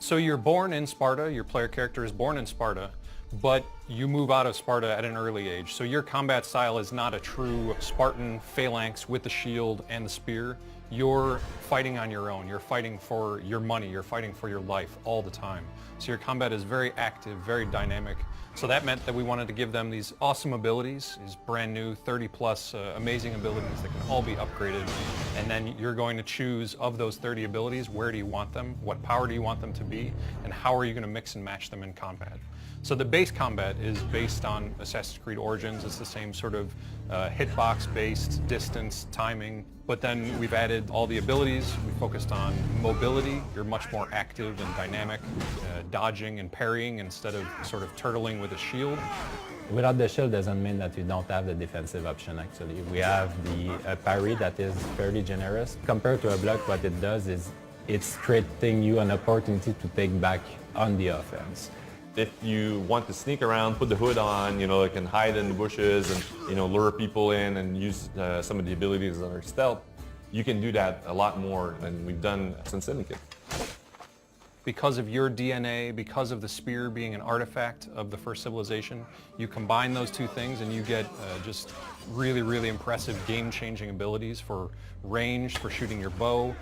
So you're born in Sparta, your player character is born in Sparta, but you move out of Sparta at an early age. So your combat style is not a true Spartan phalanx with the shield and the spear. You're fighting on your own. You're fighting for your money. You're fighting for your life all the time. So your combat is very active, very dynamic. So that meant that we wanted to give them these awesome abilities, these brand new 30 plus amazing abilities that can all be upgraded. And then you're going to choose of those 30 abilities, where do you want them, what power do you want them to be, and how are you going to mix and match them in combat. So the base combat is based on Assassin's Creed Origins. It's the same sort of hitbox-based, distance, timing. But then we've added all the abilities. We focused on mobility. You're much more active and dynamic, dodging and parrying instead of sort of turtling with a shield. Without the shield doesn't mean that you don't have the defensive option actually. We have the parry that is fairly generous. Compared to a block, what it does is it's creating you an opportunity to take back on the offense. If you want to sneak around, put the hood on, it can hide in the bushes and, lure people in and use some of the abilities that are stealth, you can do that a lot more than we've done since Syndicate. Because of your DNA, because of the spear being an artifact of the first civilization, you combine those two things and you get just really, really impressive game-changing abilities for range, for shooting your bow,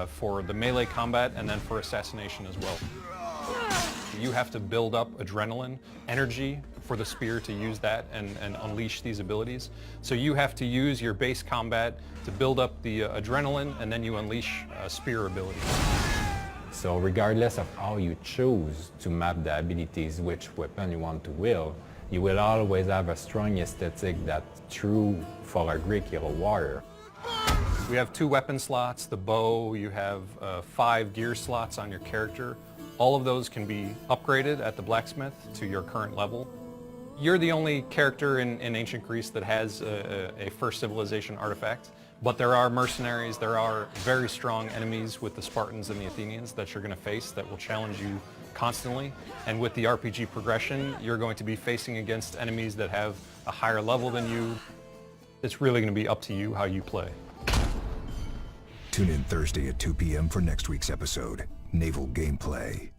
for the melee combat, and then for assassination as well. You have to build up adrenaline, energy for the spear to use that and unleash these abilities. So you have to use your base combat to build up the adrenaline, and then you unleash spear ability. So regardless of how you choose to map the abilities, which weapon you want to wield, you will always have a strong aesthetic that's true for a Greek hero warrior. We have 2 weapon slots, the bow, you have 5 gear slots on your character. All of those can be upgraded at the blacksmith to your current level. You're the only character in ancient Greece that has a first civilization artifact, but there are mercenaries, there are very strong enemies with the Spartans and the Athenians that you're going to face that will challenge you constantly. And with the RPG progression, you're going to be facing against enemies that have a higher level than you. It's really going to be up to you how you play. Tune in Thursday at 2 p.m. for next week's episode, Naval Gameplay.